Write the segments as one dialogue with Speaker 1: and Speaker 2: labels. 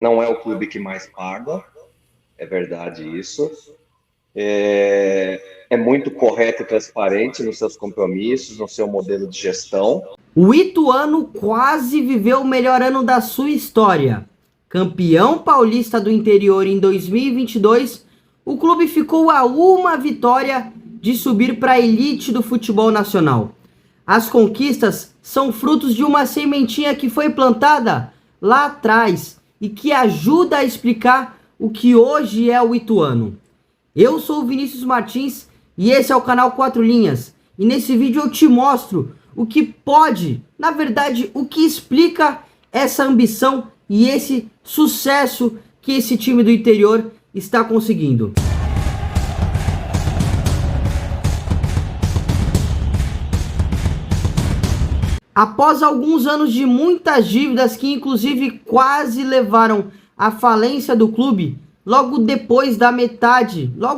Speaker 1: não é o clube que mais paga, é verdade isso. É muito correto e transparente nos seus compromissos, no seu modelo de gestão.
Speaker 2: O Ituano quase viveu o melhor ano da sua história. Campeão paulista do interior em 2022, o clube ficou a uma vitória de subir para a elite do futebol nacional. As conquistas são frutos de uma sementinha que foi plantada lá atrás e que ajuda a explicar o que hoje é o Ituano. Eu sou o Vinícius Martins e esse é o canal 4 Linhas. E nesse vídeo eu te mostro o que pode, na verdade, o que explica essa ambição e esse sucesso que esse time do interior está conseguindo. Após alguns anos de muitas dívidas que inclusive quase levaram à falência do clube, logo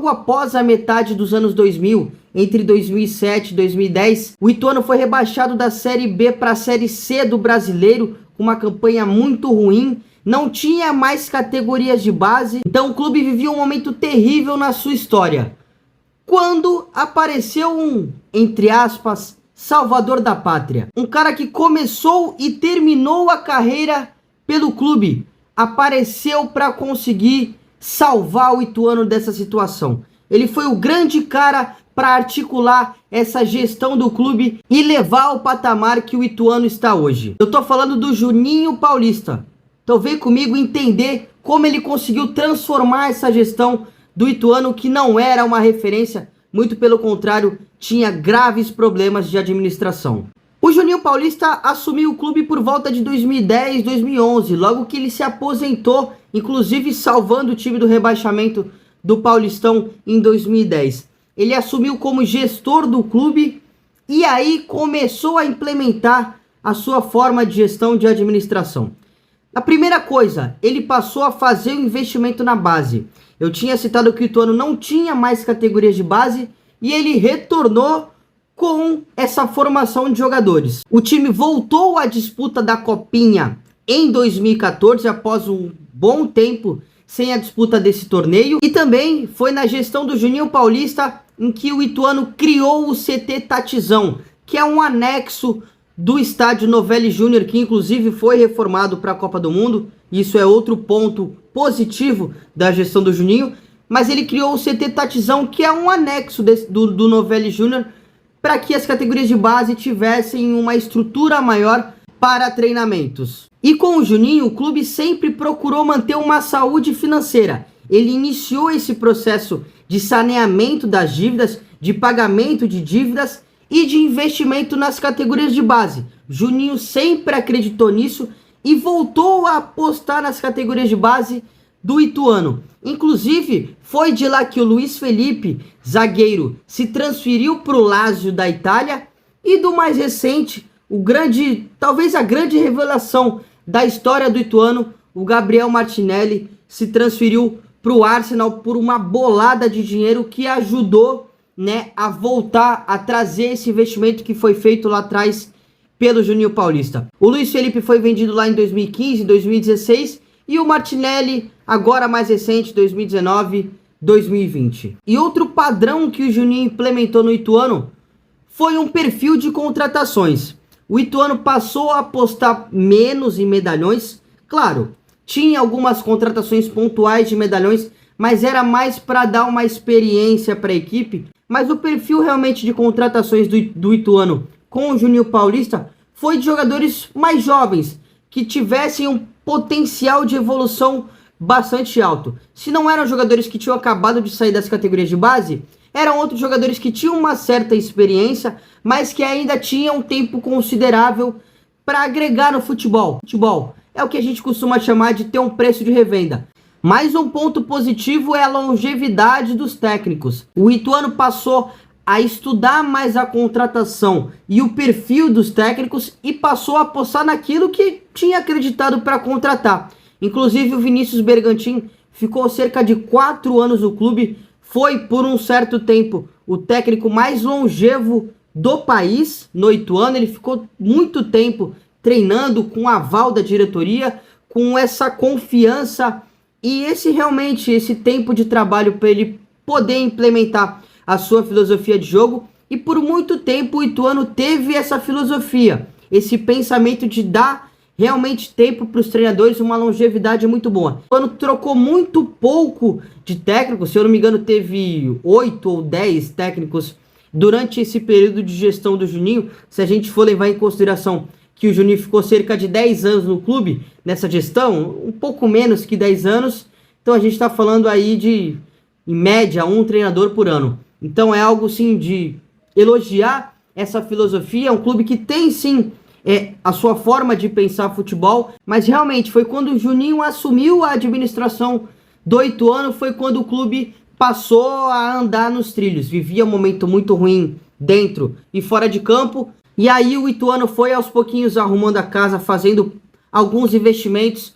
Speaker 2: após a metade dos anos 2000, entre 2007 e 2010, o Ituano foi rebaixado da Série B para a Série C do Brasileiro, com uma campanha muito ruim, não tinha mais categorias de base, então o clube vivia um momento terrível na sua história. Quando apareceu um, entre aspas, salvador da pátria, um cara que começou e terminou a carreira pelo clube, apareceu para conseguir salvar o Ituano dessa situação. Ele foi o grande cara para articular essa gestão do clube e levar ao patamar que o Ituano está hoje. Eu tô falando do Juninho Paulista. Então vem comigo entender como ele conseguiu transformar essa gestão do Ituano, que não era uma referência, muito pelo contrário, tinha graves problemas de administração. O Juninho Paulista assumiu o clube por volta de 2010, 2011, logo que ele se aposentou, inclusive salvando o time do rebaixamento do Paulistão em 2010. Ele assumiu como gestor do clube e aí começou a implementar a sua forma de gestão de administração. A primeira coisa, ele passou a fazer o investimento na base. Eu tinha citado que o Ituano não tinha mais categorias de base e ele retornou com essa formação de jogadores. O time voltou à disputa da Copinha em 2014, após um bom tempo sem a disputa desse torneio. E também foi na gestão do Juninho Paulista em que o Ituano criou o CT Tatizão, que é um anexo do estádio Novelli Júnior, que inclusive foi reformado para a Copa do Mundo. Isso é outro ponto positivo da gestão do Juninho. Mas ele criou o CT Tatizão, que é um anexo do Novelli Júnior, para que as categorias de base tivessem uma estrutura maior para treinamentos. E com o Juninho, o clube sempre procurou manter uma saúde financeira. Ele iniciou esse processo de saneamento das dívidas, de pagamento de dívidas e de investimento nas categorias de base. Juninho sempre acreditou nisso e voltou a apostar nas categorias de base do Ituano. Inclusive, foi de lá que o Luiz Felipe, zagueiro, se transferiu para o Lazio da Itália. E do mais recente, talvez a grande revelação da história do Ituano, o Gabriel Martinelli, se transferiu para o Arsenal por uma bolada de dinheiro que ajudou, a voltar a trazer esse investimento que foi feito lá atrás pelo Juninho Paulista. O Luiz Felipe foi vendido lá em 2015, 2016 e o Martinelli agora mais recente, 2019, 2020. E outro padrão que o Juninho implementou no Ituano foi um perfil de contratações. O Ituano passou a apostar menos em medalhões. Claro, tinha algumas contratações pontuais de medalhões, mas era mais para dar uma experiência para a equipe. Mas o perfil realmente de contratações do Ituano com o Juninho Paulista foi de jogadores mais jovens, que tivessem um potencial de evolução bastante alto. Se não eram jogadores que tinham acabado de sair das categorias de base, eram outros jogadores que tinham uma certa experiência, mas que ainda tinham um tempo considerável para agregar no futebol. Futebol é o que a gente costuma chamar de ter um preço de revenda. Mais um ponto positivo é a longevidade dos técnicos. O Ituano passou a estudar mais a contratação e o perfil dos técnicos e passou a apostar naquilo que tinha acreditado para contratar. Inclusive o Vinícius Bergantin ficou cerca de 4 anos no clube, foi por um certo tempo o técnico mais longevo do país no Ituano. Ele ficou muito tempo treinando com aval da diretoria, com essa confiança e esse tempo de trabalho para ele poder implementar a sua filosofia de jogo. E por muito tempo o Ituano teve essa filosofia, esse pensamento de dar realmente tempo para os treinadores, uma longevidade muito boa. O Ituano trocou muito pouco de técnicos, se eu não me engano teve 8 ou 10 técnicos durante esse período de gestão do Juninho. Se a gente for levar em consideração que o Juninho ficou cerca de 10 anos no clube, nessa gestão, um pouco menos que 10 anos, então a gente está falando aí de, em média, um treinador por ano. Então é algo sim de elogiar essa filosofia. É um clube que tem sim a sua forma de pensar futebol, mas realmente foi quando o Juninho assumiu a administração do Ituano, foi quando o clube passou a andar nos trilhos. Vivia um momento muito ruim dentro e fora de campo, e aí o Ituano foi aos pouquinhos arrumando a casa, fazendo alguns investimentos,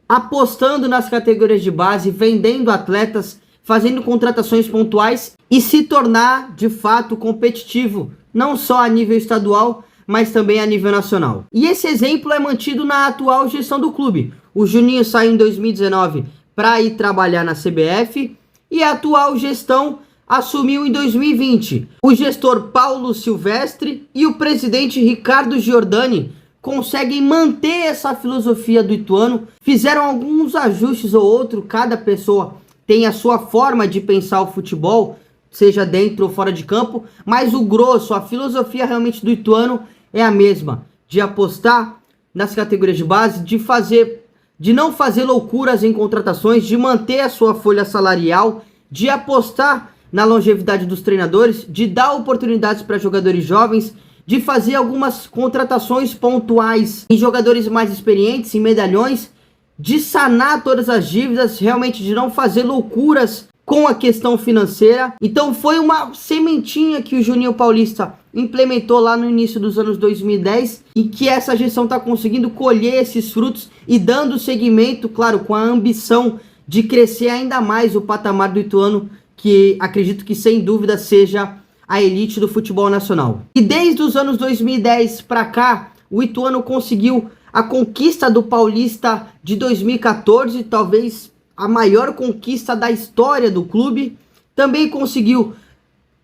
Speaker 2: apostando nas categorias de base, vendendo atletas, fazendo contratações pontuais e se tornar de fato competitivo, não só a nível estadual, mas também a nível nacional. E esse exemplo é mantido na atual gestão do clube. O Juninho saiu em 2019 para ir trabalhar na CBF e a atual gestão assumiu em 2020. O gestor Paulo Silvestre e o presidente Ricardo Giordani conseguem manter essa filosofia do Ituano, fizeram alguns ajustes ou outro, cada pessoa tem a sua forma de pensar o futebol, seja dentro ou fora de campo, mas o grosso, a filosofia realmente do Ituano é a mesma, de apostar nas categorias de base, de não fazer loucuras em contratações, de manter a sua folha salarial, de apostar na longevidade dos treinadores, de dar oportunidades para jogadores jovens, de fazer algumas contratações pontuais em jogadores mais experientes, em medalhões, de sanar todas as dívidas, realmente de não fazer loucuras com a questão financeira. Então foi uma sementinha que o Juninho Paulista implementou lá no início dos anos 2010 e que essa gestão está conseguindo colher esses frutos e dando seguimento, claro, com a ambição de crescer ainda mais o patamar do Ituano, que acredito que sem dúvida seja a elite do futebol nacional. E desde os anos 2010 para cá, o Ituano conseguiu a conquista do Paulista de 2014, talvez a maior conquista da história do clube. Também conseguiu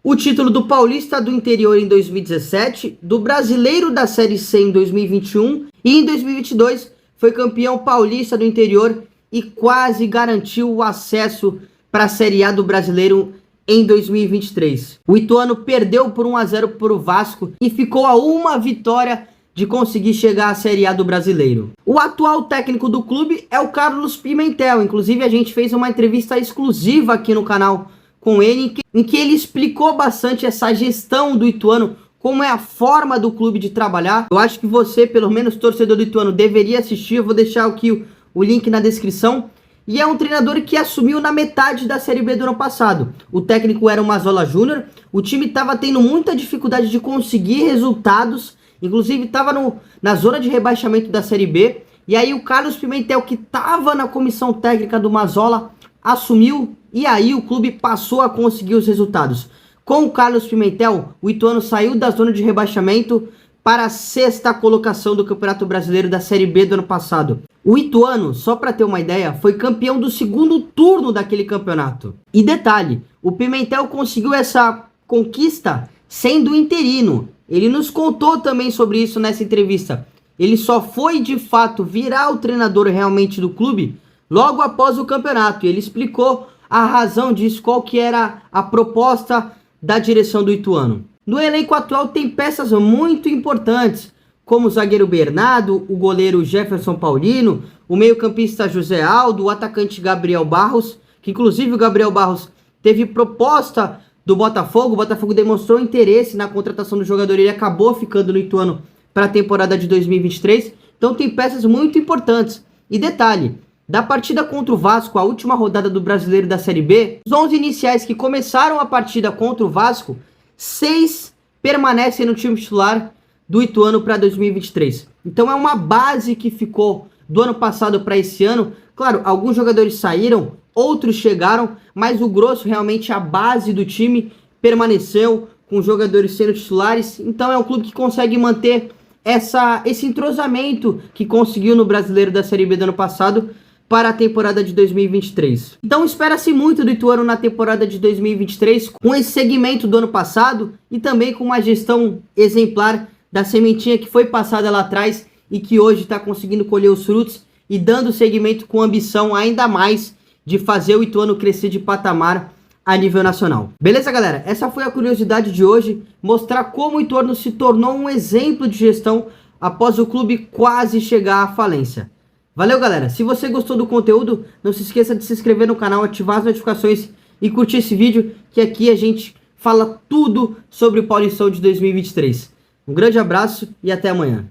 Speaker 2: o título do Paulista do Interior em 2017, do Brasileiro da Série C em 2021 e em 2022 foi campeão paulista do Interior e quase garantiu o acesso para a Série A do Brasileiro em 2023. O Ituano perdeu por 1-0 para o Vasco e ficou a uma vitória de conseguir chegar à Série A do Brasileiro. O atual técnico do clube é o Carlos Pimentel. Inclusive a gente fez uma entrevista exclusiva aqui no canal com ele, em que ele explicou bastante essa gestão do Ituano, como é a forma do clube de trabalhar. Eu acho que você, pelo menos torcedor do Ituano, deveria assistir. Eu vou deixar aqui o link na descrição. E é um treinador que assumiu na metade da Série B do ano passado. O técnico era o Mazola Júnior. O time estava tendo muita dificuldade de conseguir resultados. Inclusive estava na zona de rebaixamento da Série B. E aí o Carlos Pimentel, que estava na comissão técnica do Mazola, assumiu. E aí o clube passou a conseguir os resultados. Com o Carlos Pimentel, o Ituano saiu da zona de rebaixamento para a 6ª colocação do Campeonato Brasileiro da Série B do ano passado. O Ituano, só para ter uma ideia, foi campeão do 2º turno daquele campeonato. E detalhe, o Pimentel conseguiu essa conquista sendo interino. Ele nos contou também sobre isso nessa entrevista. Ele só foi de fato virar o treinador realmente do clube logo após o campeonato. E ele explicou a razão disso, qual que era a proposta da direção do Ituano. No elenco atual tem peças muito importantes, como o zagueiro Bernardo, o goleiro Jefferson Paulino, o meio-campista José Aldo, o atacante Gabriel Barros, que inclusive o Gabriel Barros teve proposta do Botafogo. O Botafogo demonstrou interesse na contratação do jogador e ele acabou ficando no Ituano para a temporada de 2023. Então tem peças muito importantes. E detalhe, da partida contra o Vasco, a última rodada do Brasileiro da Série B, os 11 iniciais que começaram a partida contra o Vasco, 6 permanecem no time titular do Ituano para 2023. Então é uma base que ficou do ano passado para esse ano. Claro, alguns jogadores saíram, outros chegaram, mas o grosso, realmente a base do time permaneceu com jogadores sendo titulares. Então é um clube que consegue manter esse entrosamento que conseguiu no Brasileiro da Série B do ano passado para a temporada de 2023. Então espera-se muito do Ituano na temporada de 2023, com esse segmento do ano passado e também com uma gestão exemplar da sementinha que foi passada lá atrás e que hoje está conseguindo colher os frutos e dando segmento com ambição ainda mais de fazer o Ituano crescer de patamar a nível nacional. Beleza, galera? Essa foi a curiosidade de hoje, mostrar como o Ituano se tornou um exemplo de gestão após o clube quase chegar à falência. Valeu, galera! Se você gostou do conteúdo, não se esqueça de se inscrever no canal, ativar as notificações e curtir esse vídeo, que aqui a gente fala tudo sobre o Paulistão de 2023. Um grande abraço e até amanhã.